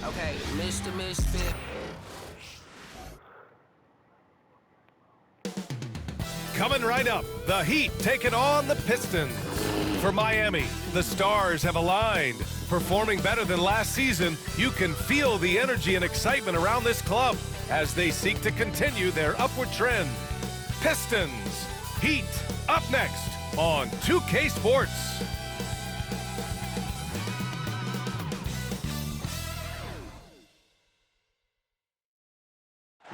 Okay, Mr. Misfit. Coming right up, the Heat taking on the Pistons. For Miami, the stars have aligned. Performing better than last season, you can feel the energy and excitement around this club as they seek to continue their upward trend. Pistons, Heat, up next on 2K Sports.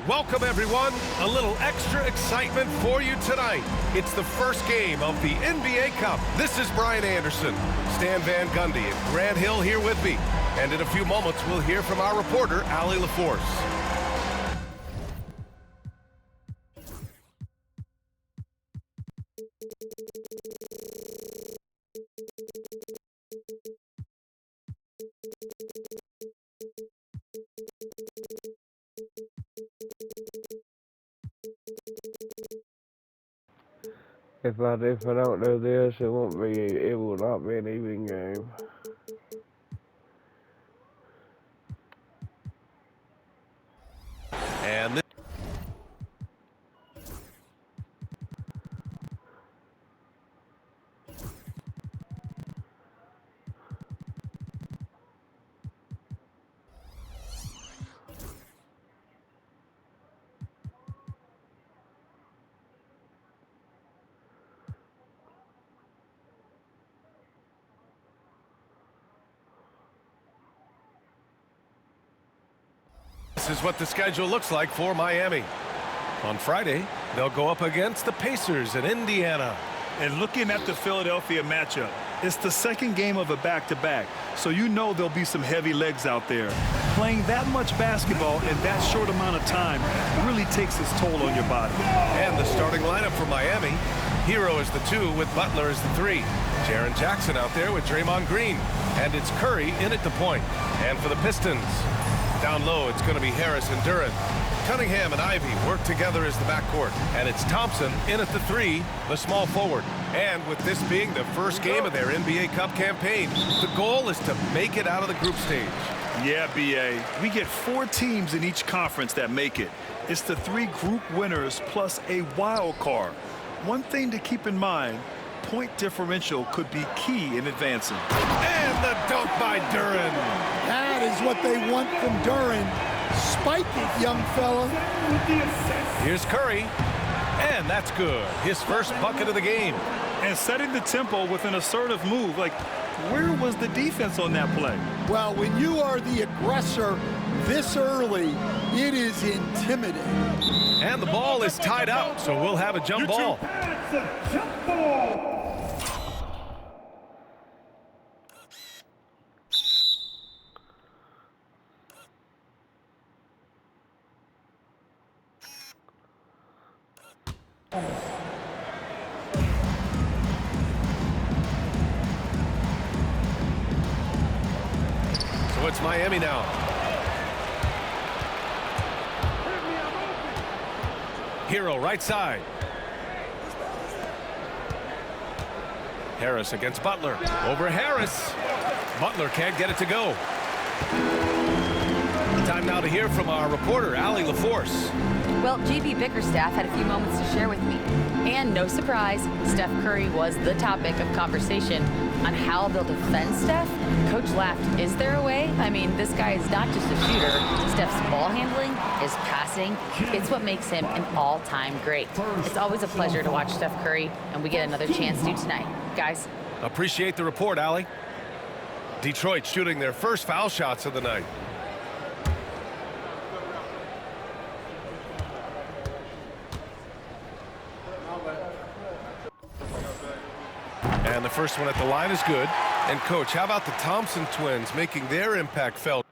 Welcome, everyone. A little extra excitement for you tonight. It's the first game of the NBA Cup. This is Brian Anderson, Stan Van Gundy, and Grant Hill here with me. And in a few moments, we'll hear from our reporter, Allie LaForce. If I don't do this, it will not be an even game. And this is what the schedule looks like for Miami. On Friday, they'll go up against the Pacers in Indiana. And looking at the Philadelphia matchup, it's the second game of a back-to-back, so you know there'll be some heavy legs out there. Playing that much basketball in that short amount of time really takes its toll on your body. And the starting lineup for Miami, Hero is the 2 with Butler as the 3. Jaren Jackson out there with Draymond Green. And it's Curry in at the point. And for the Pistons, down low, it's going to be Harris and Duren. Cunningham and Ivy work together as the backcourt. And it's Thompson in at the 3, the small forward. And with this being the first game of their NBA Cup campaign, the goal is to make it out of the group stage. Yeah, B.A. We get 4 teams in each conference that make it. It's the 3 group winners plus a wild card. One thing to keep in mind, point differential could be key in advancing. And the dunk by Duren. That is what they want from Duren. Spike it, young fella. Here's Curry. And that's good. His first bucket of the game. And setting the tempo with an assertive move. Like, where was the defense on that play? Well, when you are the aggressor this early, it is intimidating. And the ball is tied up, so we'll have a jump ball. So it's Miami now. Hero right side. Harris against Butler. Over Harris. Butler can't get it to go. Time now to hear from our reporter, Allie LaForce. Well, JB Bickerstaff had a few moments to share with me. And no surprise, Steph Curry was the topic of conversation on how they'll defend Steph. Coach laughed, is there a way? I mean, this guy is not just a shooter. Steph's ball handling, his passing, it's what makes him an all-time great. It's always a pleasure to watch Steph Curry, and we get another chance to tonight. Guys. Appreciate the report, Allie. Detroit shooting their first foul shots of the night. And the first one at the line is good. And, Coach, how about the Thompson twins making their impact felt?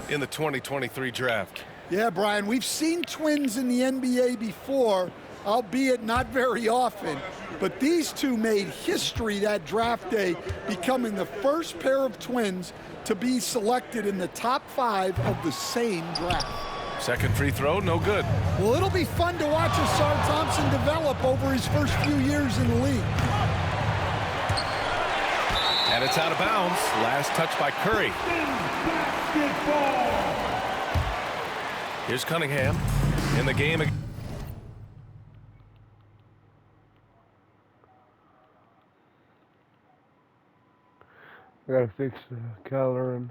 In the 2023 draft. Yeah, Brian, we've seen twins in the NBA before, albeit not very often. But these two made history that draft day, becoming the first pair of twins to be selected in the top 5 of the same draft. Second free throw, no good. Well, it'll be fun to watch Asar Thompson develop over his first few years in the league. And it's out of bounds. Last touch by Curry. Here's Cunningham in the game. I gotta fix the coloring.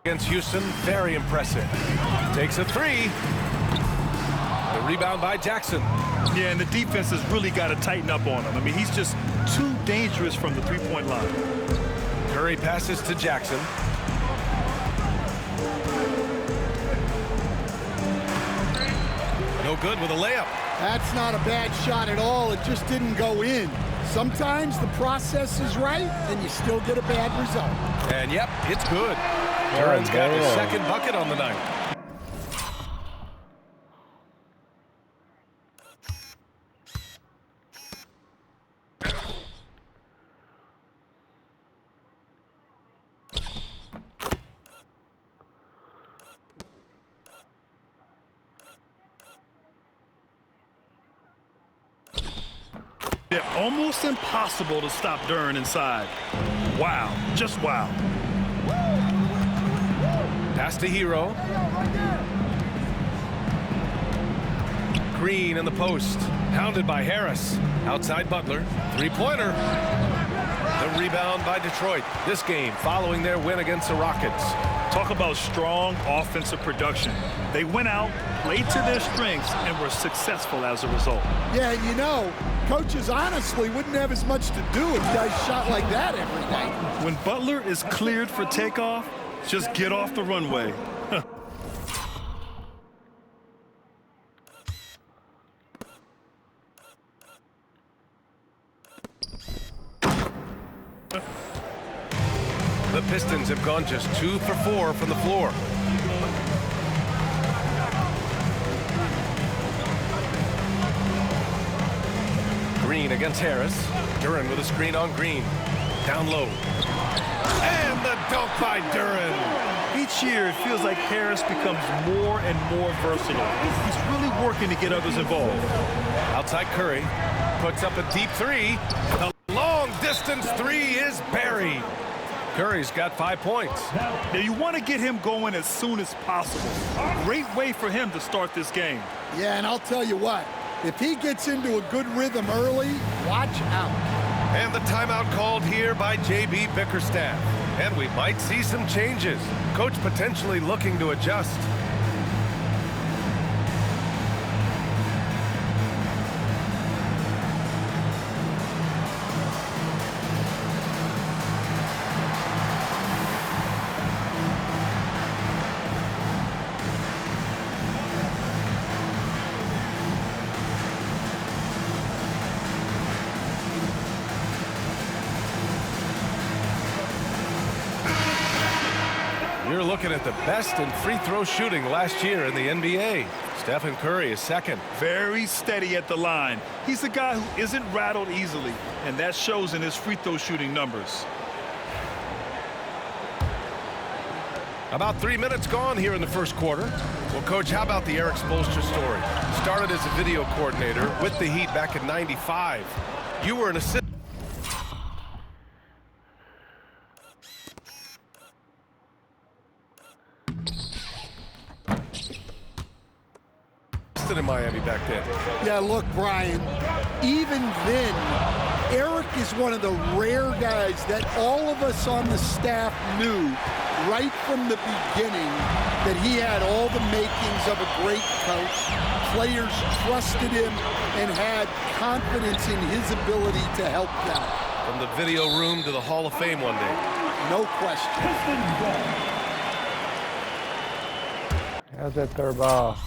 Against Houston, very impressive. Takes a 3. The rebound by Jackson. Yeah, and the defense has really got to tighten up on him. I mean, he's just too dangerous from the three-point line. Curry passes to Jackson. No good with a layup. That's not a bad shot at all. It just didn't go in. Sometimes the process is right, and you still get a bad result. And yep, it's good. Duran's got his second bucket on the night. They're almost impossible to stop Duran inside. Wow, just wow. Pass to Hero. Green in the post. Hounded by Harris. Outside Butler. Three-pointer. The rebound by Detroit. This game following their win against the Rockets. Talk about strong offensive production. They went out, played to their strengths, and were successful as a result. Yeah, and you know, coaches honestly wouldn't have as much to do if guys shot like that every night. When Butler is cleared for takeoff, just get off the runway. The Pistons have gone just 2 for 4 from the floor. Green against Harris. Duran with a screen on Green. Down low. And the dunk by Duran. Each year, it feels like Harris becomes more and more versatile. He's really working to get others involved. Outside Curry. Puts up a deep 3. The long distance 3 is buried. Curry's got 5 points. Now, you want to get him going as soon as possible. Great way for him to start this game. Yeah, and I'll tell you what, if he gets into a good rhythm early, watch out. And the timeout called here by J.B. Bickerstaff. And we might see some changes. Coach potentially looking to adjust. You're looking at the best in free throw shooting last year in the NBA. Stephen Curry is second. Very steady at the line. He's a guy who isn't rattled easily, and that shows in his free throw shooting numbers. About 3 minutes gone here in the first quarter. Well, Coach, how about the Eric Spoelstra story? Started as a video coordinator with the Heat back in '95. You were an assistant wasn't in Miami back then. Yeah, look, Brian, even then, Eric is one of the rare guys that all of us on the staff knew right from the beginning that he had all the makings of a great coach. Players trusted him and had confidence in his ability to help them. From the video room to the Hall of Fame one day. No question. How's that third ball?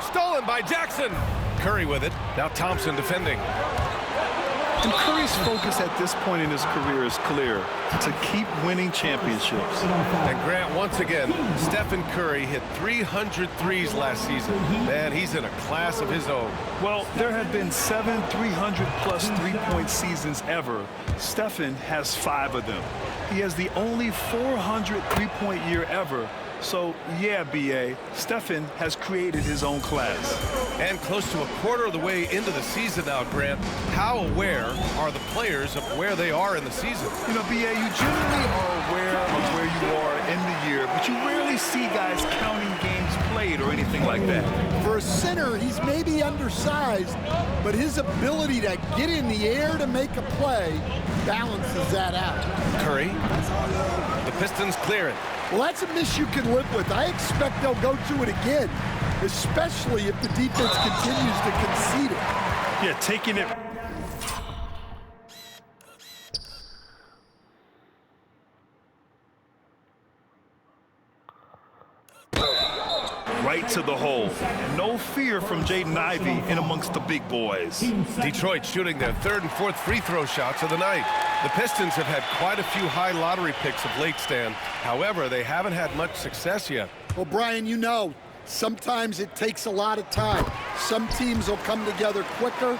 Stolen by Jackson. Curry with it. Now Thompson defending. And Curry's focus at this point in his career is clear: to keep winning championships. And Grant, once again, Stephen Curry hit 300 threes last season. Man, he's in a class of his own. Well, there have been 7 300-plus three-point seasons ever. Stephen has 5 of them. He has the only 400 three-point year ever. So, yeah, B.A., Stephen has created his own class. And close to a quarter of the way into the season now, Grant, how aware are the players of where they are in the season? You know, B.A., you generally are aware of where you are in the year, but you rarely see guys counting games played or anything like that. For a center, he's maybe undersized, but his ability to get in the air to make a play balances that out. Curry, the Pistons clear it. Well, that's a miss you can live with. I expect they'll go to it again, especially if the defense continues to concede it. Yeah, taking it. Right to the hole. No fear from Jaden Ivey in amongst the big boys. Detroit shooting their 3rd and 4th free throw shots of the night. The Pistons have had quite a few high lottery picks of late, Stan. However, they haven't had much success yet. Well, Brian, you know, sometimes it takes a lot of time. Some teams will come together quicker.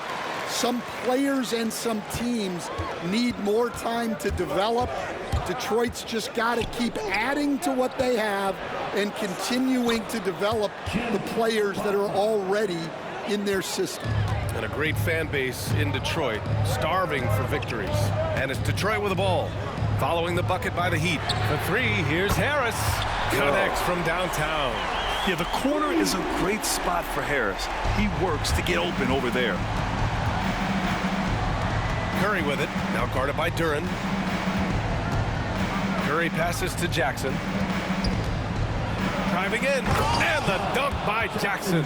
Some players and some teams need more time to develop. Detroit's just got to keep adding to what they have and continuing to develop the players that are already in their system. And a great fan base in Detroit, starving for victories. And it's Detroit with the ball, following the bucket by the Heat. For 3, here's Harris. Connects from downtown. Yeah, the corner is a great spot for Harris. He works to get open over there. Curry with it, now guarded by Duran. Curry passes to Jackson. Driving in, and the dunk by Jackson.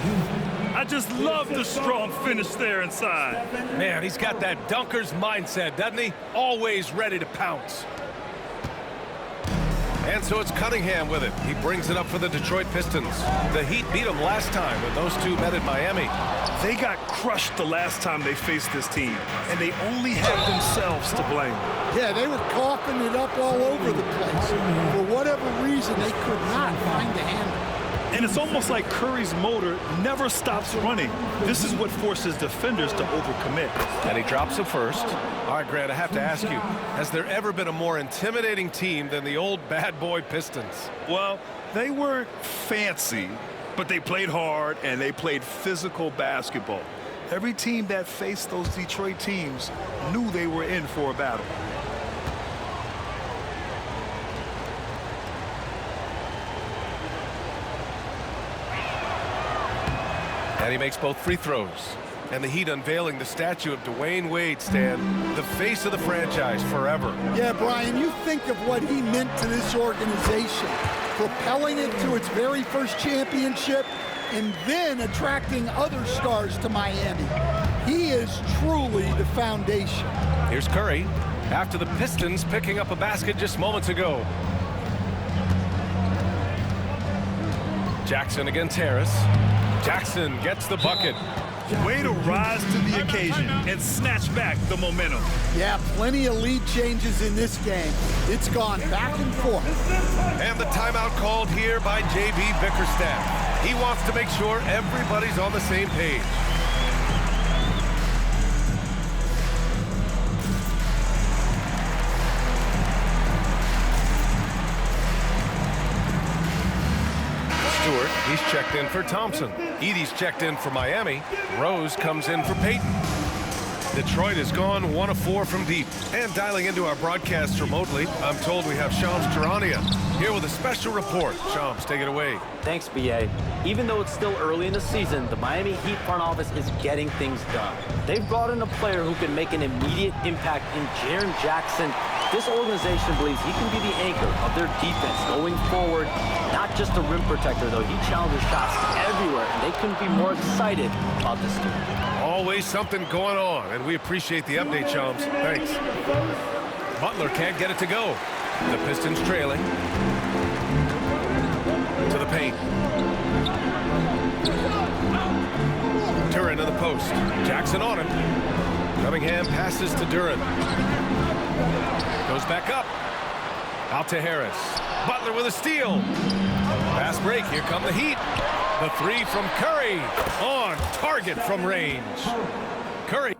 I just love the strong finish there inside. Man, he's got that dunker's mindset, doesn't he? Always ready to pounce. And so it's Cunningham with it. He brings it up for the Detroit Pistons. The Heat beat them last time when those two met in Miami. They got crushed the last time they faced this team, and they only have themselves to blame. Yeah, they were coughing it up all over the place. For whatever reason, they could not find the handle. And it's almost like Curry's motor never stops running. This is what forces defenders to overcommit. And he drops it first. All right, Grant, I have to ask you, has there ever been a more intimidating team than the old bad boy Pistons? Well, they weren't fancy, but they played hard and they played physical basketball. Every team that faced those Detroit teams knew they were in for a battle. And he makes both free throws. And the Heat unveiling the statue of Dwayne Wade, Stan, the face of the franchise forever. Yeah, Brian, you think of what he meant to this organization, propelling it to its very first championship and then attracting other stars to Miami. He is truly the foundation. Here's Curry after the Pistons picking up a basket just moments ago. Jackson against Harris. Jackson gets the bucket. Way to rise to the occasion and snatch back the momentum. Yeah, plenty of lead changes in this game. It's gone back and forth. And the timeout called here by J.B. Bickerstaff. He wants to make sure everybody's on the same page. Stewart. He's checked in for Thompson. Edey's checked in for Miami. Rose comes in for Peyton. Detroit has gone 1 of 4 from deep. And dialing into our broadcast remotely, I'm told we have Shams Charania here with a special report. Shams, take it away. Thanks, BA. Even though it's still early in the season, the Miami Heat front office is getting things done. They've brought in a player who can make an immediate impact in Jaren Jackson. This organization believes he can be the anchor of their defense going forward. Not just a rim protector, though. He challenges shots everywhere, and they couldn't be more excited about this team. Always something going on, and we appreciate the update, Shams. Thanks. Butler can't get it to go. The Pistons trailing. To the paint. Duran to the post. Jackson on him. Cunningham passes to Duran. Goes back up. Out to Harris. Butler with a steal. Fast break. Here come the Heat. The three from Curry. On target from range. Curry.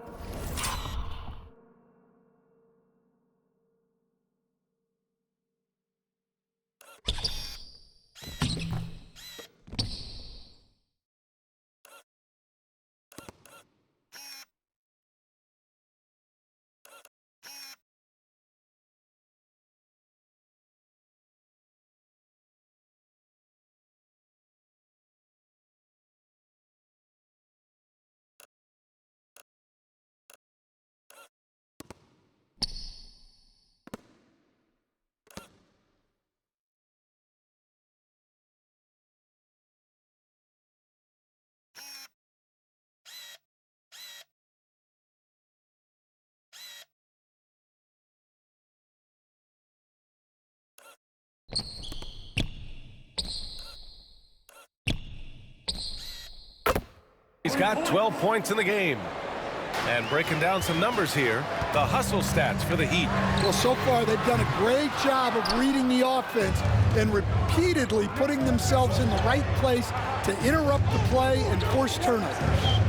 He's got 12 points in the game. And breaking down some numbers here, the hustle stats for the Heat. Well, so far they've done a great job of reading the offense and repeatedly putting themselves in the right place to interrupt the play and force turnovers.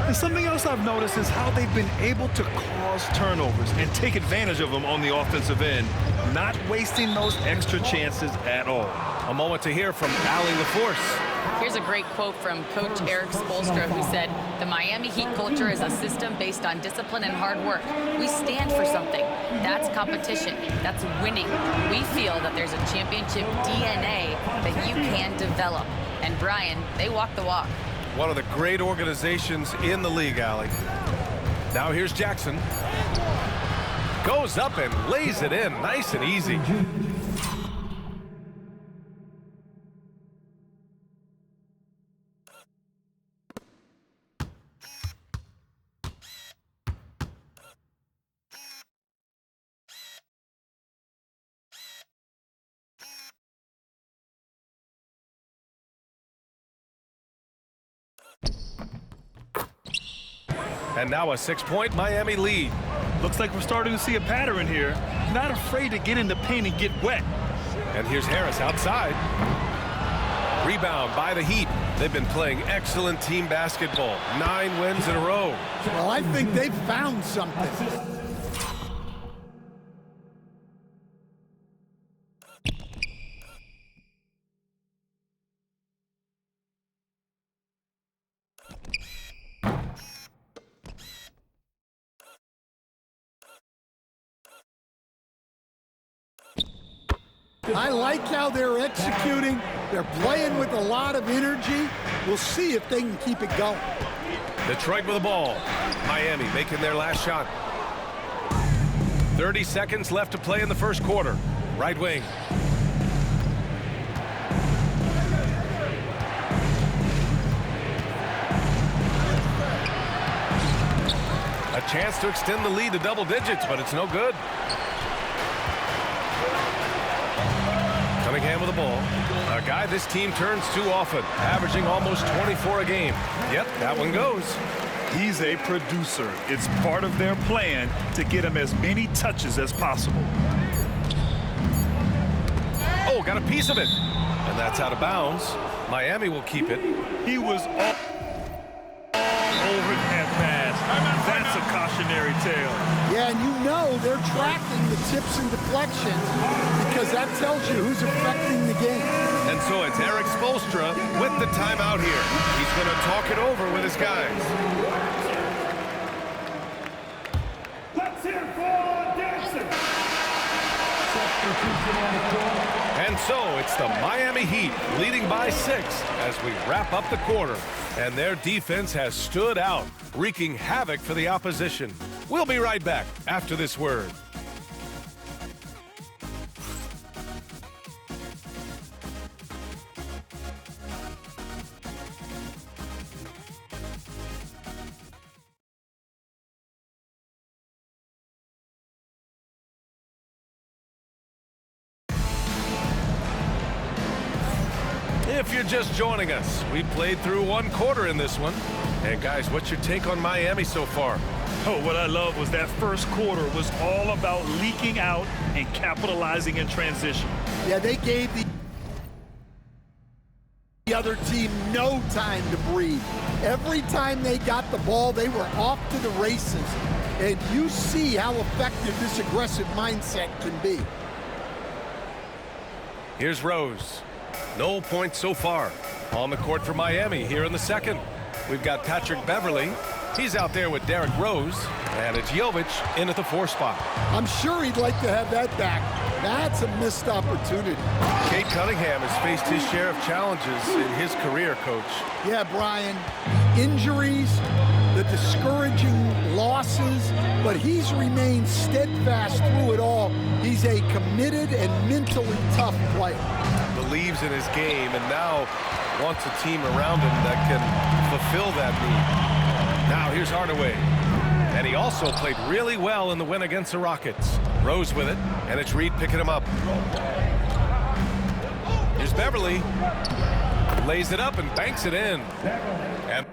And something else I've noticed is how they've been able to cause turnovers and take advantage of them on the offensive end, not wasting those extra chances at all. A moment to hear from Allie LaForce. Here's a great quote from Coach Eric Spoelstra, who said, "The Miami Heat culture is a system based on discipline and hard work. We stand for something. That's competition. That's winning. We feel that there's a championship DNA that you can develop." And Brian, they walk the walk. One of the great organizations in the league, Allie. Now here's Jackson. Goes up and lays it in, nice and easy. And now a 6-point Miami lead. Looks like we're starting to see a pattern here. Not afraid to get in the paint and get wet. And here's Harris outside. Rebound by the Heat. They've been playing excellent team basketball. 9 wins in a row. Well, I think they've found something. I like how they're executing. They're playing with a lot of energy. We'll see if they can keep it going. Detroit with the ball. Miami making their last shot. 30 seconds left to play in the first quarter. Right wing. A chance to extend the lead to double digits, but it's no good. Cunningham with the ball. A guy this team turns to often, averaging almost 24 a game. Yep, that one goes. He's a producer. It's part of their plan to get him as many touches as possible. Oh, got a piece of it. And that's out of bounds. Miami will keep it. He was all over that pass. That's a cautionary tale. Yeah, and you know they're tracking the tips into deflections because that tells you who's affecting the game. And so it's Eric Spoelstra with the timeout here. He's going to talk it over with his guys. Let's hear for Dancing. And so it's the Miami Heat leading by 6 as we wrap up the quarter. And their defense has stood out, wreaking havoc for the opposition. We'll be right back after this word. If you're just joining us, we played through one quarter in this one. And guys, what's your take on Miami so far? Oh, what I love was that first quarter was all about leaking out and capitalizing in transition. Yeah, they gave the other team no time to breathe. Every time they got the ball, they were off to the races. And you see how effective this aggressive mindset can be. Here's Rose. No points so far. On the court for Miami here in the second. We've got Patrick Beverly. He's out there with Derrick Rose. And it's Jovic in at the 4 spot. I'm sure he'd like to have that back. That's a missed opportunity. Kate Cunningham has faced his share of challenges in his career, Coach. Yeah, Brian. Injuries, the discouraging losses, but he's remained steadfast through it all. He's a committed and mentally tough player. Believes in his game and now wants a team around him that can fulfill that need. Now here's Hardaway. And he also played really well in the win against the Rockets. Rose with it, and it's Reed picking him up. Here's Beverly. Lays it up and banks it in. And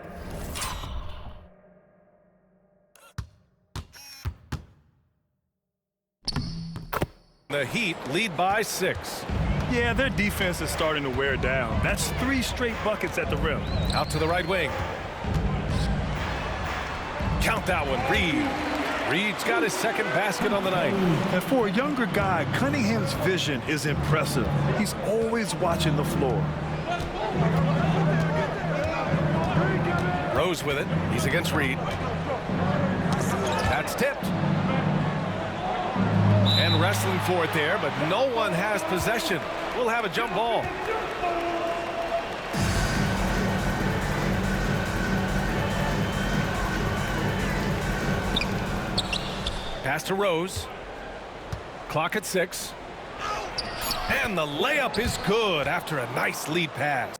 the Heat lead by 6. Yeah, their defense is starting to wear down. That's 3 straight buckets at the rim. Out to the right wing. Count that one, Reed. Reed's got his second basket on the night. And for a younger guy, Cunningham's vision is impressive. He's always watching the floor. Rose with it. He's against Reed. That's tipped. And wrestling for it there, but no one has possession. We'll have a jump ball. Pass to Rose. Clock at 6. And the layup is good after a nice lead pass.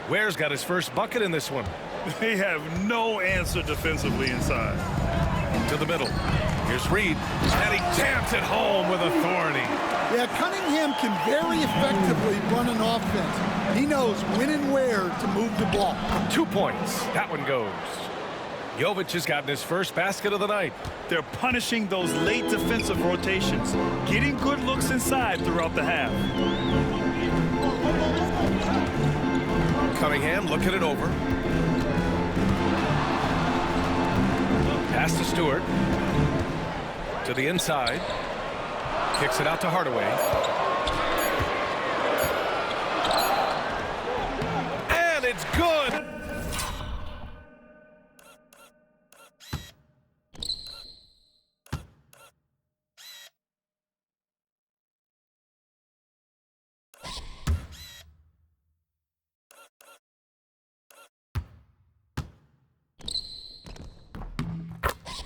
Ware's got his first bucket in this one. They have no answer defensively inside. To the middle. Here's Reed. And he jams it home with authority. Yeah, Cunningham can very effectively run an offense. He knows when and where to move the ball. 2 points. That one goes. Jovic has gotten his first basket of the night. They're punishing those late defensive rotations, getting good looks inside throughout the half. Cunningham looking it over. Pass to Stewart. To the inside. Kicks it out to Hardaway. And it's good.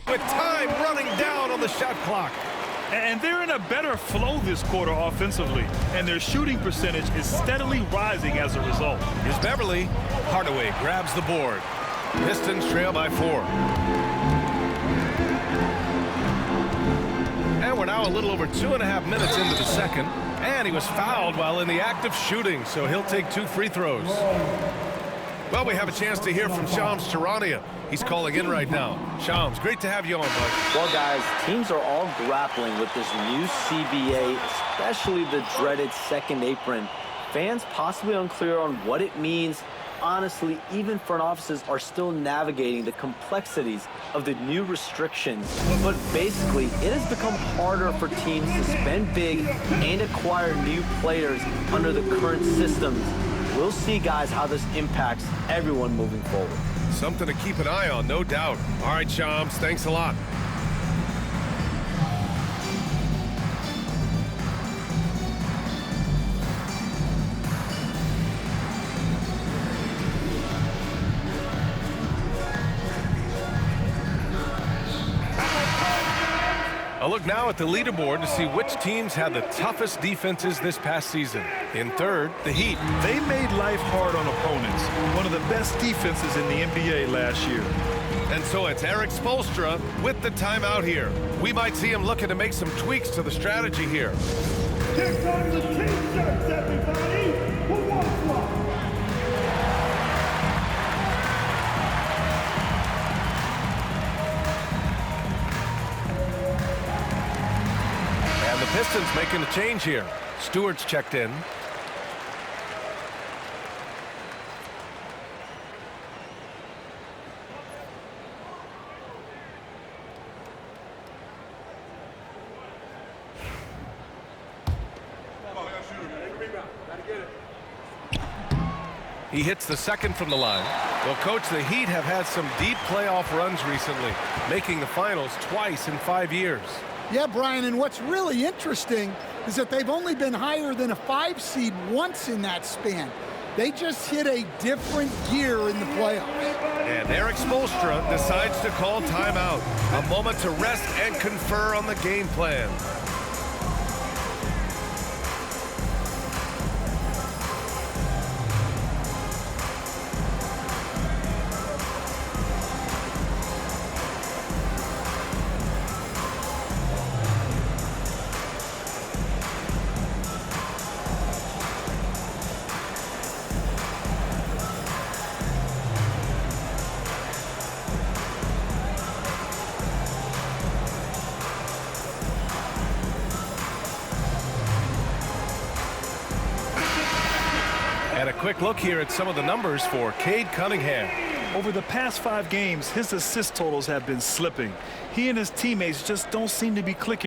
With time running down on the shot clock. And they're in a better flow this quarter offensively, and their shooting percentage is steadily rising as a result. Here's Beverly. Hardaway grabs the board. Pistons trail by 4. And we're now a little over 2.5 minutes into the second. And he was fouled while in the act of shooting, so he'll take 2 free throws. Well, we have a chance to hear from Shams Charania. He's calling in right now. Shams, great to have you on, bud. Well, guys, teams are all grappling with this new CBA, especially the dreaded second apron. Fans possibly unclear on what it means. Honestly, even front offices are still navigating the complexities of the new restrictions. But basically, it has become harder for teams to spend big and acquire new players under the current systems. We'll see, guys, how this impacts everyone moving forward. Something to keep an eye on, no doubt. All right, Shams, thanks a lot. A look now at the leaderboard to see which teams had the toughest defenses this past season. In third, the Heat. They made life hard on opponents. One of the best defenses in the NBA last year. And so it's Eric Spoelstra with the timeout here. We might see him looking to make some tweaks to the strategy here. Here comes the T-shirts, everybody, who wants one? And the Pistons making a change here. Stewart's checked in. He hits the second from the line. Well, Coach, the Heat have had some deep playoff runs recently, making the finals twice in 5 years. Yeah, Brian, and what's really interesting is that they've only been higher than a 5 seed once in that span. They just hit a different gear in the playoffs. And Eric Spoelstra decides to call timeout. A moment to rest and confer on the game plan. And a quick look here at some of the numbers for Cade Cunningham. Over the past 5 games, his assist totals have been slipping. He and his teammates just don't seem to be clicking.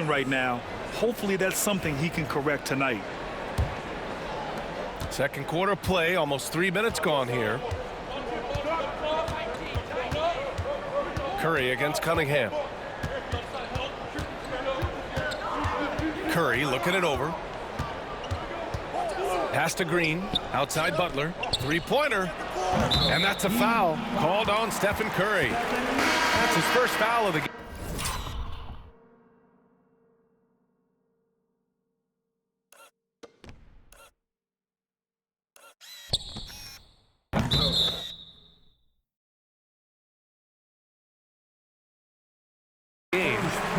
Right now, hopefully that's something he can correct tonight. Second quarter play, almost 3 minutes gone here. Curry against Cunningham. Curry looking it over. Pass to Green, outside Butler. Three-pointer, and that's a foul called on Stephen Curry. That's his first foul of the game.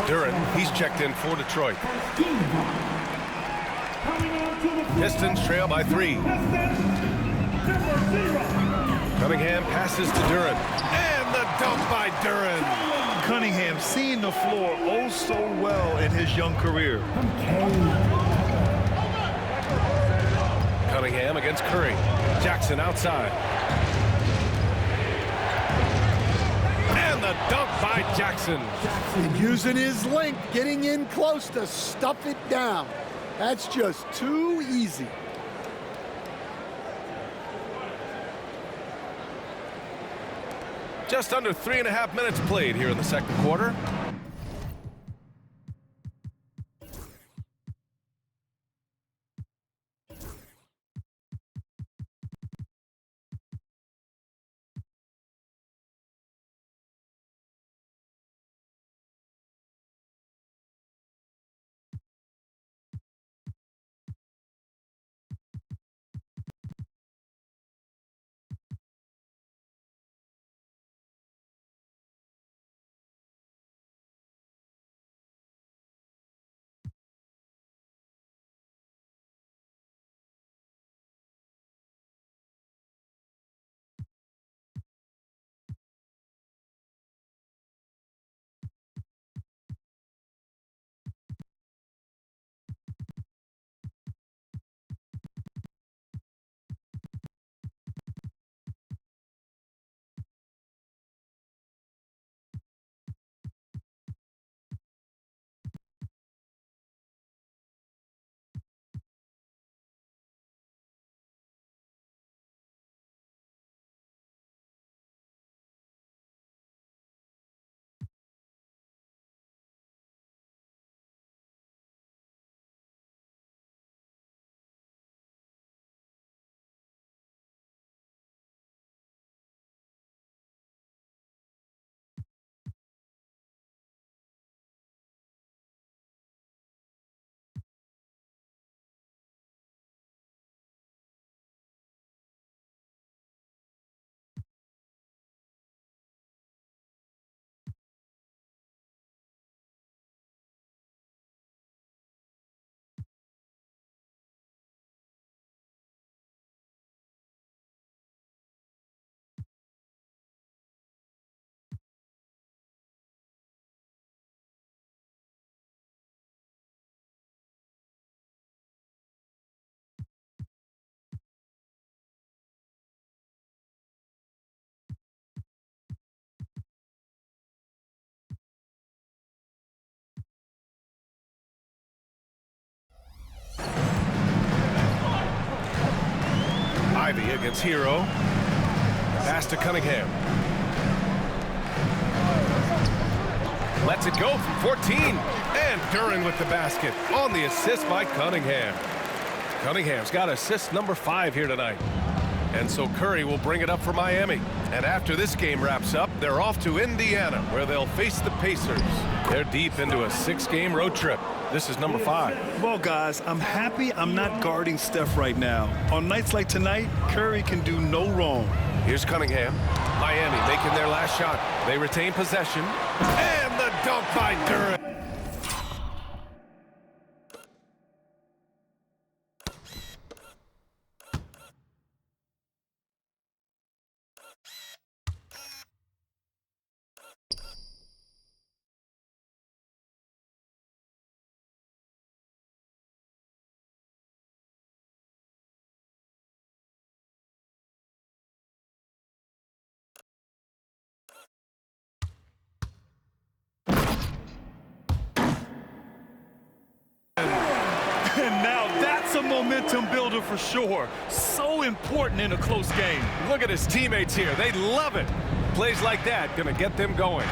Duran, he's checked in for Detroit. Pistons trail by 3. Cunningham passes to Duran. And the dunk by Duran. Cunningham seeing the floor oh so well in his young career. Cunningham against Curry. Jackson outside. And the dunk by Jackson. And using his length, getting in close to stuff it down. That's just too easy. Just under 3.5 minutes played here in the second quarter. Ivy against Hero. Pass to Cunningham. Lets it go from 14. And Duran with the basket on the assist by Cunningham. Cunningham's got assist number 5 here tonight. And so Curry will bring it up for Miami. And after this game wraps up, they're off to Indiana, where they'll face the Pacers. They're deep into a 6-game road trip. This is number 5. Well, guys, I'm happy I'm not guarding Steph right now. On nights like tonight, Curry can do no wrong. Here's Cunningham. Miami making their last shot. They retain possession. And the dunk by Duran. And now that's a momentum builder for sure. So important in a close game. Look at his teammates here. They love it. Plays like that gonna get them going.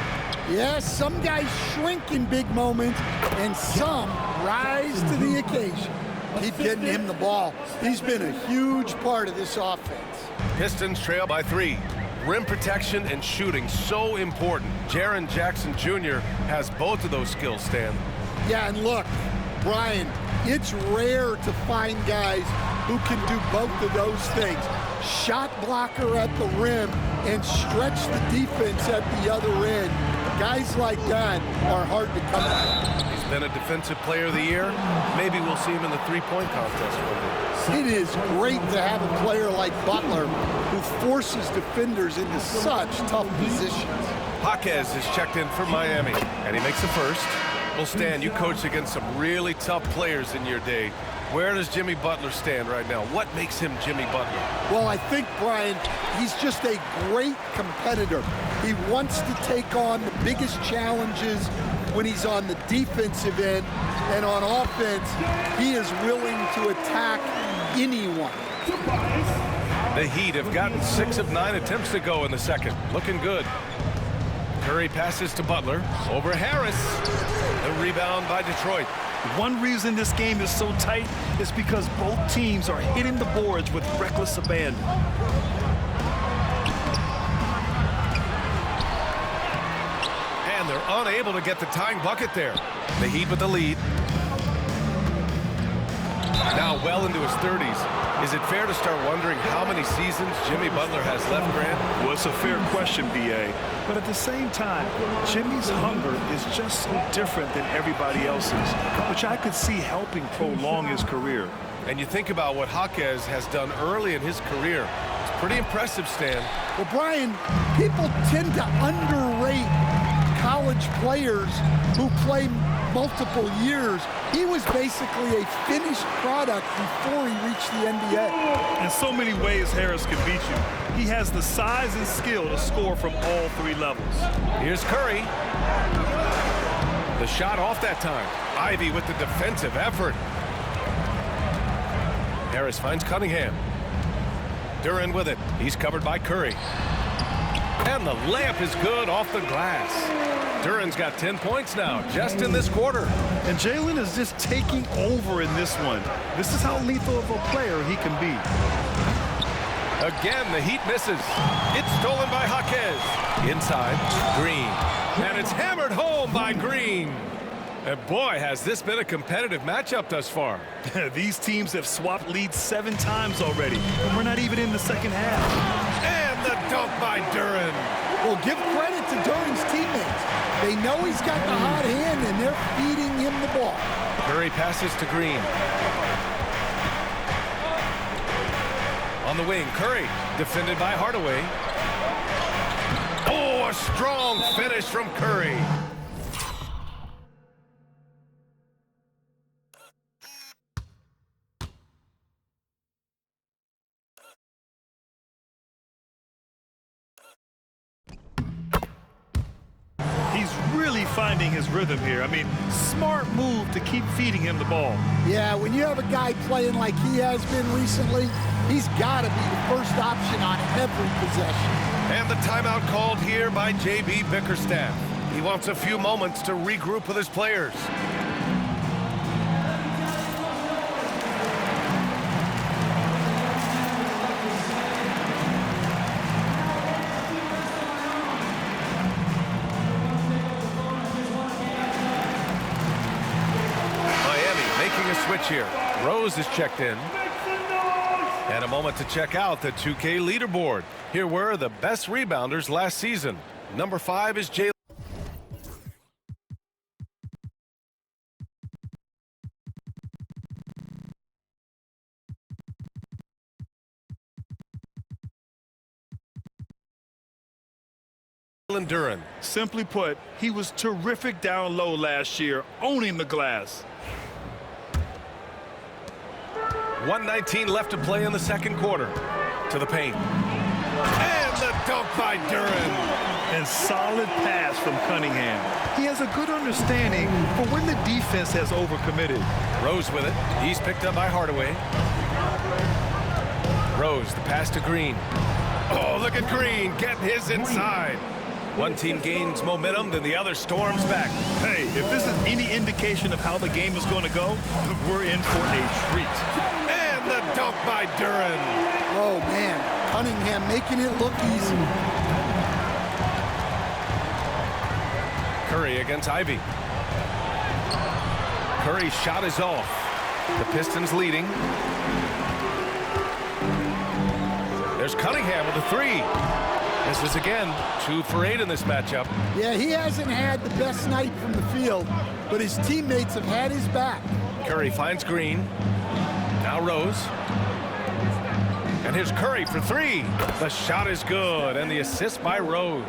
Yes, some guys shrink in big moments, and some rise to the occasion. Keep getting him the ball. He's been a huge part of this offense. Pistons trail by 3. Rim protection and shooting so important. Jaren Jackson Jr. has both of those skills, Stan. Yeah, and look, Brian, it's rare to find guys who can do both of those things. Shot blocker at the rim and stretch the defense at the other end. Guys like that are hard to come by. He's been a defensive player of the year. Maybe we'll see him in the three-point contest one day. It is great to have a player like Butler who forces defenders into such tough positions. Jaquez is checked in for Miami, and he makes the first. Well, Stan, you coached against some really tough players in your day. Where does Jimmy Butler stand right now? What makes him Jimmy Butler? Well, I think, Brian, he's just a great competitor. He wants to take on the biggest challenges when he's on the defensive end, and on offense, he is willing to attack anyone. The Heat have gotten 6 of 9 attempts to go in the second. Looking good. Curry passes to Butler. Over Harris. The rebound by Detroit. One reason this game is so tight is because both teams are hitting the boards with reckless abandon. And they're unable to get the tying bucket there. The Heat with the lead. Now well into his 30s. Is it fair to start wondering how many seasons Jimmy Butler has left, Grant? Well, it's a fair question, B.A. But at the same time, Jimmy's hunger is just so different than everybody else's, which I could see helping prolong his career. And you think about what Jaquez has done early in his career. It's pretty impressive, Stan. Well, Brian, people tend to underrate college players who play multiple years. He was basically a finished product before he reached the NBA. In so many ways, Harris can beat you. He has the size and skill to score from all 3 levels. Here's Curry. The shot off that time. Ivy with the defensive effort. Harris finds Cunningham. Duran with it. He's covered by Curry. And the layup is good off the glass. Duran's got 10 points now, just in this quarter. And Jalen is just taking over in this one. This is how lethal of a player he can be. Again, the Heat misses. It's stolen by Jaquez. Inside, Green. And it's hammered home by Green. And boy, has this been a competitive matchup thus far. These teams have swapped leads 7 times already, and we're not even in the second half. And the dunk by Duran. Well, give credit to Duran's teammates. They know he's got the hot hand, and they're feeding him the ball. Curry passes to Green. On the wing, Curry, defended by Hardaway. Oh, a strong finish from Curry. Finding his rhythm here. I mean, smart move to keep feeding him the ball. Yeah, when you have a guy playing like he has been recently, he's got to be the first option on every possession. And the timeout called here by J.B. Bickerstaff. He wants a few moments to regroup with his players. Switch here. Rose is checked in. And a moment to check out the 2K leaderboard. Here were the best rebounders last season. Number 5 is Jalen Duran. Simply put, he was terrific down low last year, owning the glass. 1:19 left to play in the second quarter. To the paint. And the dunk by Duran. And solid pass from Cunningham. He has a good understanding for when the defense has overcommitted. Rose with it. He's picked up by Hardaway. Rose, the pass to Green. Oh, look at Green getting his inside. One team gains momentum, then the other storms back. Hey, if this is any indication of how the game is going to go, we're in for a treat. And the dunk by Duran. Oh, man. Cunningham making it look easy. Curry against Ivy. Curry's shot is off. The Pistons leading. There's Cunningham with a 3. Misses again. 2 for 8 in this matchup. Yeah, he hasn't had the best night from the field, but his teammates have had his back. Curry finds Green. Now Rose. And here's Curry for 3. The shot is good, and the assist by Rose.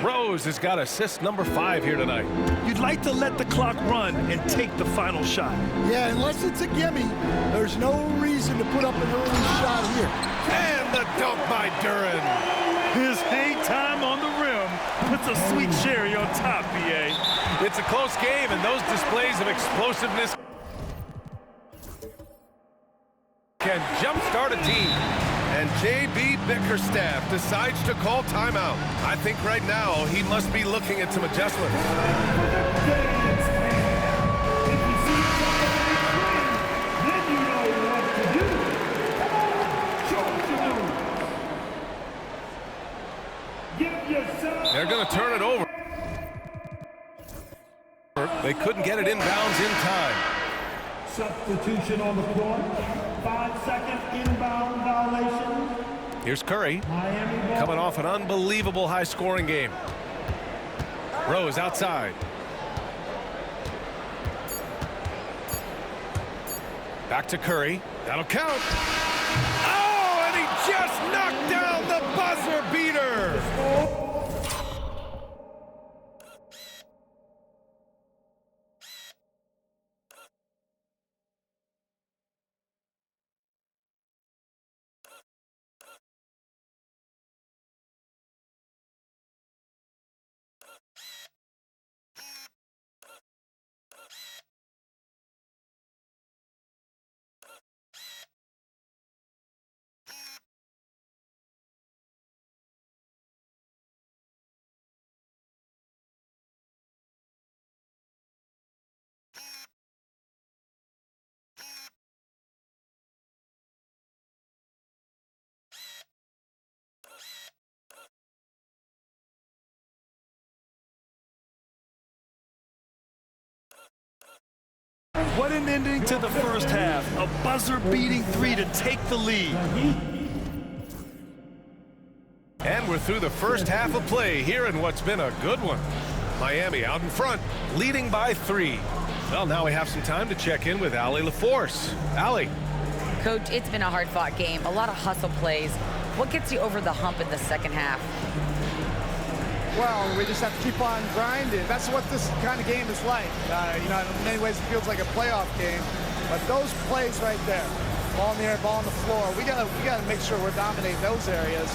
Rose has got assist number 5 here tonight. You'd like to let the clock run and take the final shot. Yeah, unless it's a gimme, there's no reason to put up an early shot here. And the dunk by Duran. His hang time on the rim puts a sweet cherry on top, BA. It's a close game, and those displays of explosiveness can jumpstart a team. And J.B. Bickerstaff decides to call timeout. I think right now he must be looking at some adjustments. They're going to turn it over. They couldn't get it inbounds in time. Substitution on the floor. 5-second inbound violation. Here's Curry, coming off an unbelievable high-scoring game. Rose outside. Back to Curry. That'll count. Oh, and he just knocked down the buzzer beater. What an ending to the first half. A buzzer-beating 3 to take the lead. And we're through the first half of play here in what's been a good one. Miami out in front, leading by 3. Well, now we have some time to check in with Allie LaForce. Allie. Coach, it's been a hard-fought game, a lot of hustle plays. What gets you over the hump in the second half? Well, we just have to keep on grinding. That's what this kind of game is like. You know, in many ways it feels like a playoff game, but those plays right there, ball in the air, ball on the floor, we gotta make sure we're dominating those areas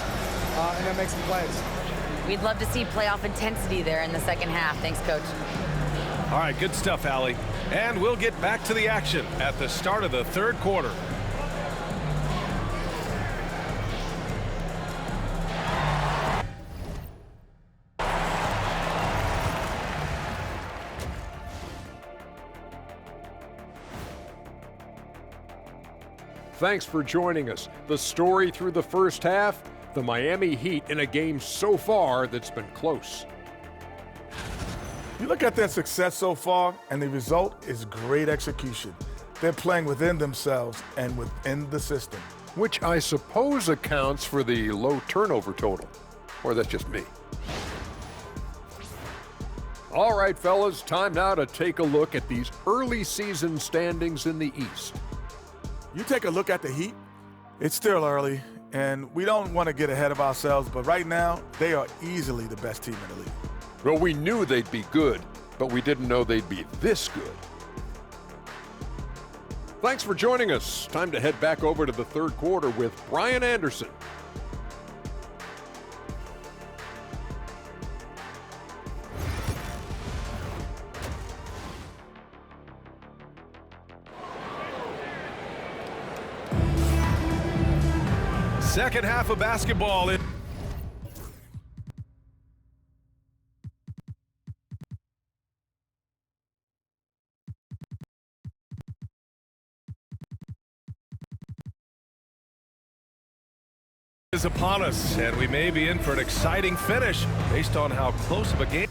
and then make some plays. We'd love to see playoff intensity there in the second half. Thanks, Coach. All right, good stuff, Allie. And we'll get back to the action at the start of the third quarter. Thanks for joining us. The story through the first half, the Miami Heat in a game so far that's been close. You look at their success so far, and the result is great execution. They're playing within themselves and within the system. Which I suppose accounts for the low turnover total. Or that's just me. All right, fellas, time now to take a look at these early season standings in the East. You take a look at the Heat, it's still early, and we don't want to get ahead of ourselves, but right now, they are easily the best team in the league. Well, we knew they'd be good, but we didn't know they'd be this good. Thanks for joining us. Time to head back over to the third quarter with Brian Anderson. Second half of basketball. Is upon us, and we may be in for an exciting finish based on how close of a game.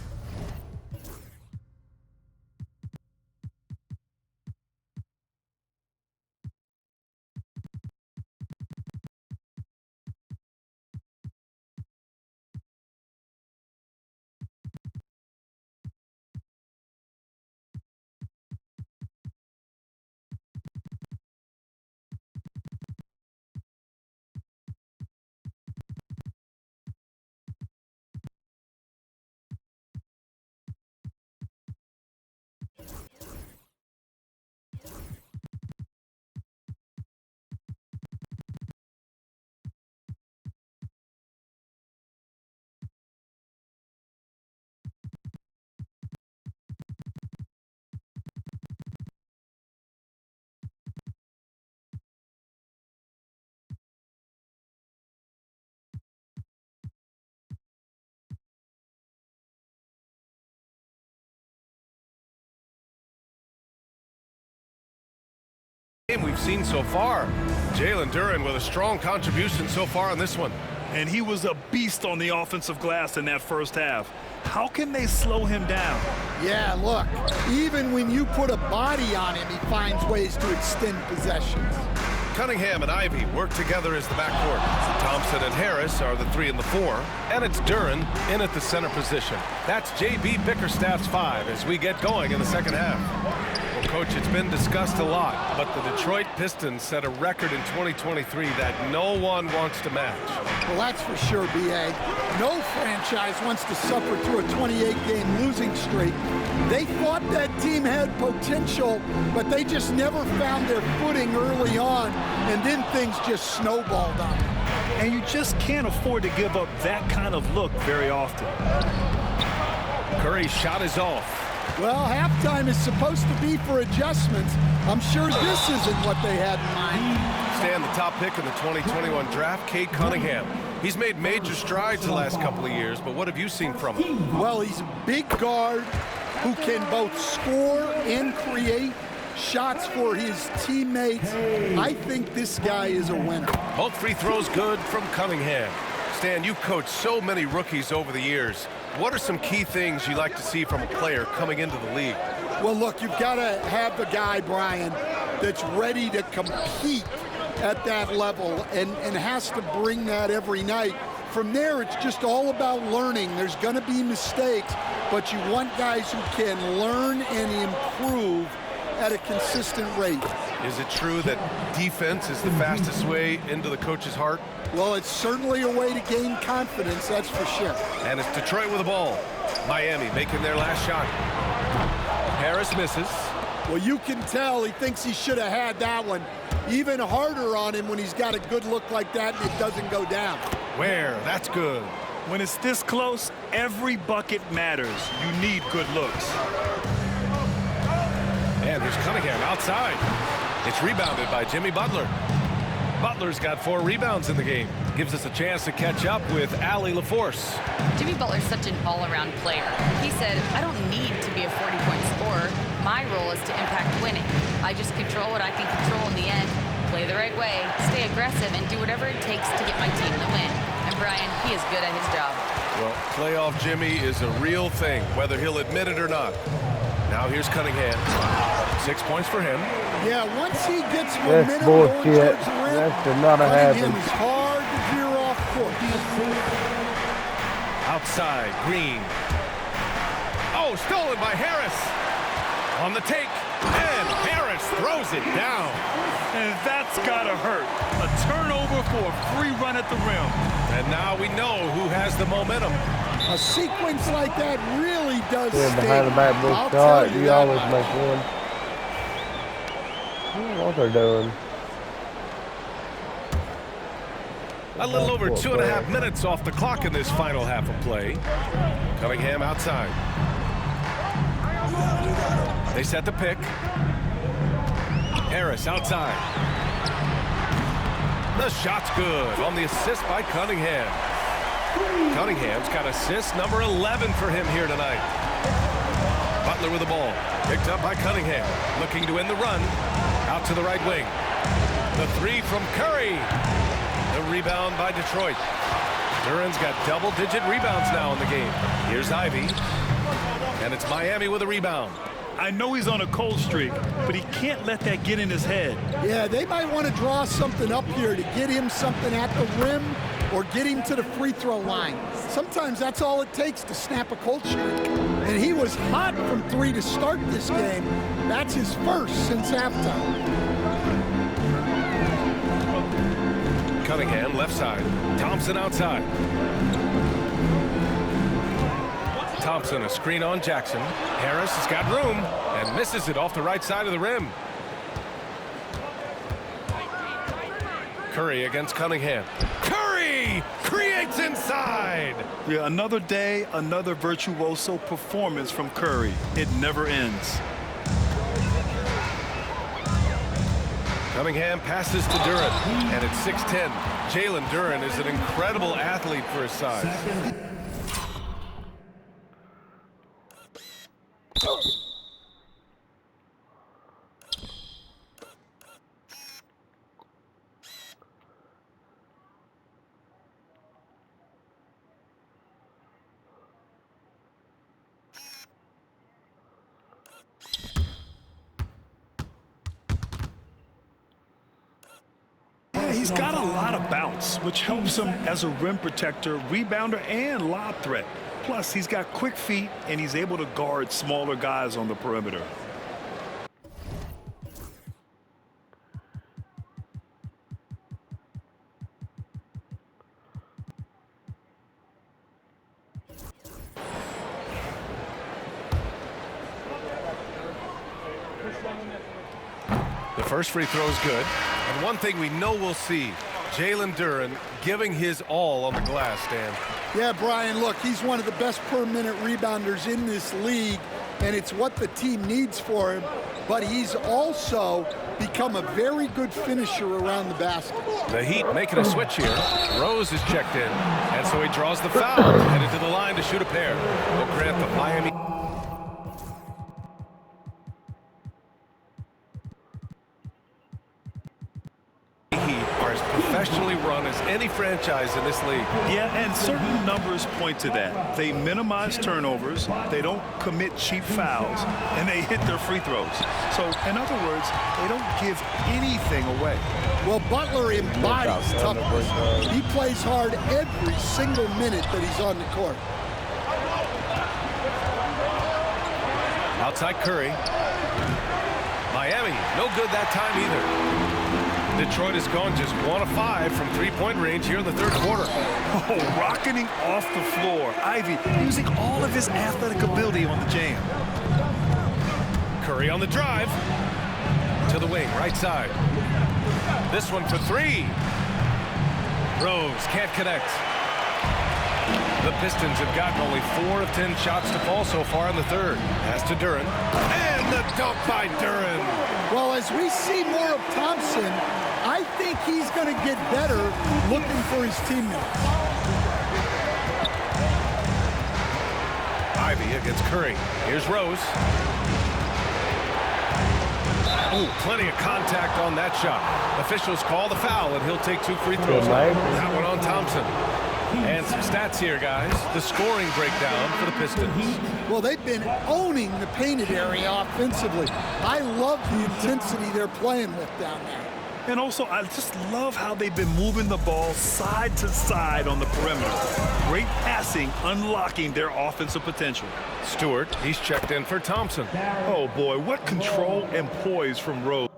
We've seen so far. Jalen Duren with a strong contribution so far on this one. And he was a beast on the offensive glass in that first half. How can they slow him down? Yeah, look, even when you put a body on him, he finds ways to extend possessions. Cunningham and Ivy work together as the backcourt. Thompson and Harris are the 3 and the 4. And it's Duren in at the center position. That's J.B. Bickerstaff's 5 as we get going in the second half. Well, Coach, it's been discussed a lot, but the Detroit Pistons set a record in 2023 that no one wants to match. Well, that's for sure, B.A. No franchise wants to suffer through a 28-game losing streak. They thought that team had potential, but they just never found their footing early on, and then things just snowballed on them. And you just can't afford to give up that kind of look very often. Curry's shot is off. Well, halftime is supposed to be for adjustments. I'm sure this isn't what they had in mind. Stan, the top pick in the 2021 draft, Cade Cunningham. He's made major strides the last couple of years, but what have you seen from him? Well, he's a big guard who can both score and create shots for his teammates. I think this guy is a winner. Both free throws good from Cunningham. Stan, you've coached so many rookies over the years. What are some key things you like to see from a player coming into the league? Well, look, you've got to have the guy, Brian, that's ready to compete at that level and has to bring that every night. From there, it's just all about learning. There's going to be mistakes, but you want guys who can learn and improve at a consistent rate. Is it true that defense is the fastest way into the coach's heart? Well, it's certainly a way to gain confidence, that's for sure. And it's Detroit with the ball. Miami making their last shot. Harris misses. Well, you can tell he thinks he should have had that one. Even harder on him when he's got a good look like that and it doesn't go down. Where? That's good. When it's this close, every bucket matters. You need good looks. And there's Cunningham outside. It's rebounded by Jimmy Butler. Butler's got 4 rebounds in the game. Gives us a chance to catch up with Allie LaForce. Jimmy Butler's such an all-around player. He said, I don't need to be a 40-point scorer. My role is to impact winning. I just control what I can control in the end, play the right way, stay aggressive, and do whatever it takes to get my team the win. And Brian, he is good at his job. Well, playoff Jimmy is a real thing, whether he'll admit it or not. Now here's Cunningham. 6 points for him. Yeah, once he gets That's momentum going towards bullshit. the rim, That should not have Cunningham happened. is hard to veer off course. Outside, Green. Oh, stolen by Harris. On the take, and Harris throws it down. And that's gotta hurt. A turnover for a free run at the rim. And now we know who has the momentum. A sequence like that really does Yeah, sting. behind the back bull I'll shot, tell you you that always much. make one. I don't know what they're doing. A little over 2.5 minutes off the clock in this final half of play. Cunningham outside. They set the pick. Harris outside. The shot's good on the assist by Cunningham. Cunningham's got assist number 11 for him here tonight. Butler with the ball. Picked up by Cunningham. Looking to win the run. Out to the right wing. The three from Curry. The rebound by Detroit. Duran's got double-digit rebounds now in the game. Here's Ivy. And it's Miami with a rebound. I know he's on a cold streak, but he can't let that get in his head. Yeah, they might want to draw something up here to get him something at the rim or get him to the free throw line. Sometimes that's all it takes to snap a cold streak. And he was hot from three to start this game. That's his first since halftime. Cunningham left side. Thompson outside. Thompson a screen on Jackson. Harris has got room and misses it off the right side of the rim. Curry against Cunningham. Curry creates inside. Yeah, another day, another virtuoso performance from Curry. It never ends. Cunningham passes to Duran, and it's 6-10. Jalen Duran is an incredible athlete for his size. He's got a lot of bounce, which helps him as a rim protector, rebounder, and lob threat. Plus, he's got quick feet, and he's able to guard smaller guys on the perimeter. The first free throw is good. And one thing we know we'll see, Jalen Duran giving his all on the glass, Dan. Yeah, Brian, look, he's one of the best per-minute rebounders in this league, and it's what the team needs for him. But he's also become a very good finisher around the basket. The Heat making a switch here. Rose is checked in, and so he draws the foul, headed to the line to shoot a pair. Will grant the Miami professionally run as any franchise in this league. Yeah, and certain numbers point to that. They minimize turnovers, they don't commit cheap fouls, and they hit their free throws. So, in other words, they don't give anything away. Well, Butler embodies toughness. He plays hard every single minute that he's on the court. Outside Curry. Miami, no good that time either. Detroit has gone just 1 of 5 from three-point range here in the third quarter. Oh, rocketing off the floor. Ivy using all of his athletic ability on the jam. Curry on the drive. To the wing, right side. This one for three. Rose can't connect. The Pistons have gotten only 4 of 10 shots to fall so far in the third. Pass to Duran. And the dunk by Duran. Well, as we see more of Thompson, I think he's going to get better looking for his teammates. Ivy against Curry. Here's Rose. Oh, plenty of contact on that shot. Officials call the foul, and he'll take 2 free throws. That one on Thompson. And some stats here, guys. The scoring breakdown for the Pistons. Well, they've been owning the painted area offensively. I love the intensity they're playing with down there. And also, I just love how they've been moving the ball side to side on the perimeter. Great passing, unlocking their offensive potential. Stewart, he's checked in for Thompson. Oh, boy, what control and poise from Rose.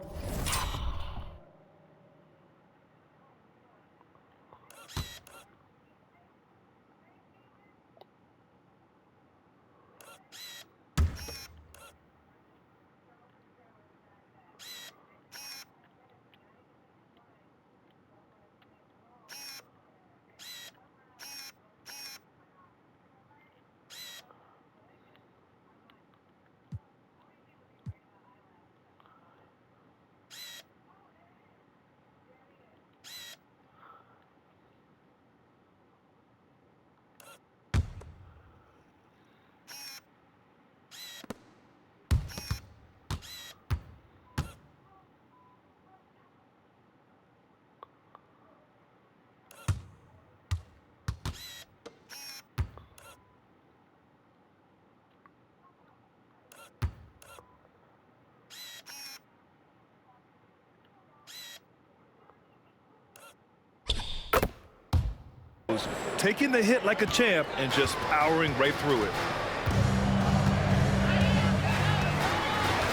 throws, taking the hit like a champ and just powering right through it.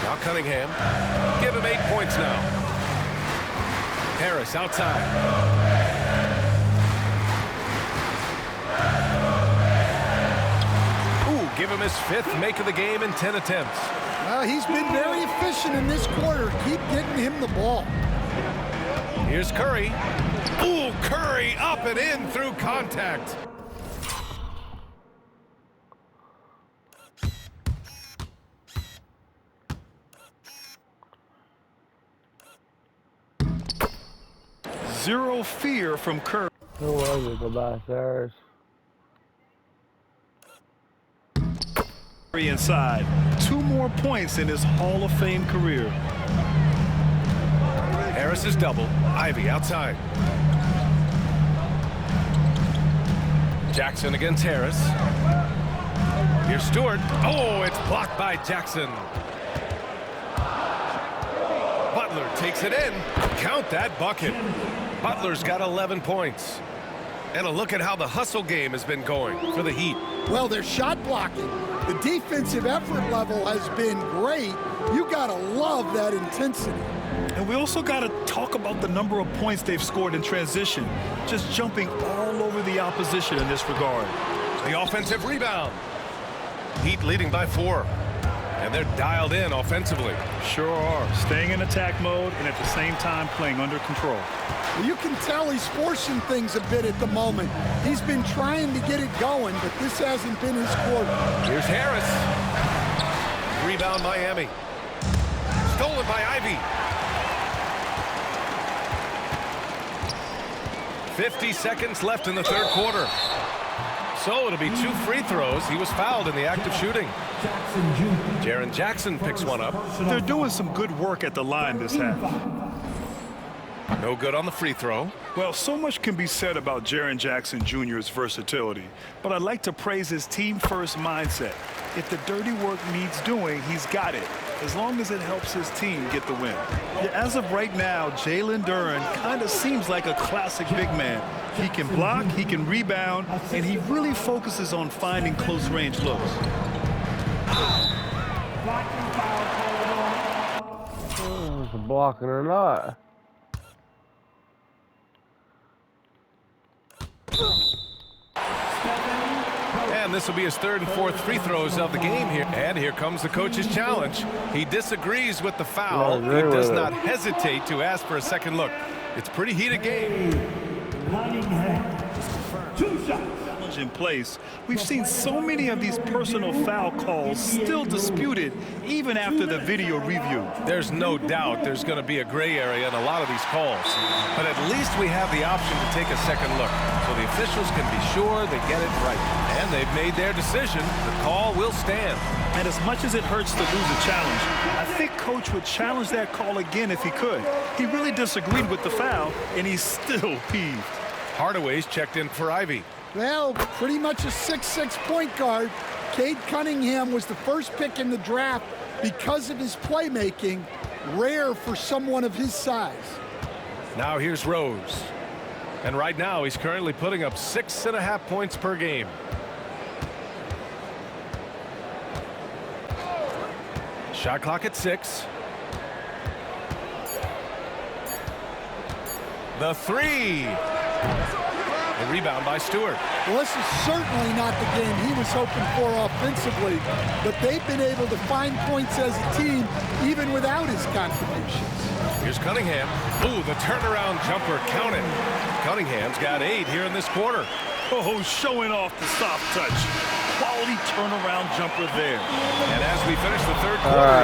Now Cunningham. Give him 8 points now. Harris outside. Ooh, give him his 5th make of the game in 10 attempts. He's been very efficient in this quarter. Keep getting him the ball. Here's Curry. Ooh, Curry up and in through contact. Zero fear from Curry. Who was it? Goodbye, Harris. Inside. 2 more points in his Hall of Fame career. Harris is double. Ivy outside. Jackson against Harris. Here's Stewart. Oh, it's blocked by Jackson. Butler takes it in. Count that bucket. Butler's got 11 points. And a look at how the hustle game has been going for the Heat. Well, they're shot blocking. The defensive effort level has been great. You got to love that intensity. And we also got to talk about the number of points they've scored in transition, just jumping all over the opposition in this regard. The offensive rebound. Heat leading by 4. And they're dialed in offensively. Sure are. Staying in attack mode and at the same time playing under control. Well, you can tell he's forcing things a bit at the moment. He's been trying to get it going, but this hasn't been his quarter. Here's Harris. Rebound Miami. Stolen by Ivy. 50 seconds left in the 3rd quarter. So it'll be 2 free throws. He was fouled in the act of shooting. Jaren Jackson picks one up. They're doing some good work at the line this half. No good on the free throw. Well, so much can be said about Jaren Jackson Jr.'s versatility, but I'd like to praise his team-first mindset. If the dirty work needs doing, he's got it, as long as it helps his team get the win. Yeah, as of right now, Jalen Duren kind of seems like a classic big man. He can block, he can rebound, and he really focuses on finding close-range looks. Is it blocking or not? And this will be his 3rd and 4th free throws of the game here. And here comes the coach's challenge. He disagrees with the foul. He does not hesitate to ask for a second look. It's a pretty heated game. In place, we've seen so many of these personal foul calls still disputed even after the video review. There's no doubt there's going to be a gray area in a lot of these calls, but at least we have the option to take a second look so the officials can be sure they get it right. And they've made their decision. The call will stand. And as much as it hurts to lose a challenge, I think Coach would challenge that call again if he could. He really disagreed with the foul, and he's still peeved. Hardaway's checked in for Ivy. Well, pretty much a 6'6" point guard. Cade Cunningham was the first pick in the draft because of his playmaking. Rare for someone of his size. Now here's Rose. And right now he's currently putting up 6.5 points per game. Shot clock at 6. The 3. The rebound by Stewart. Well, this is certainly not the game he was hoping for offensively, but they've been able to find points as a team even without his contributions. Here's Cunningham. Ooh, the turnaround jumper counted. Cunningham's got 8 here in this quarter. Oh, showing off the soft touch. Quality turnaround jumper there. And as we finish the 3rd quarter,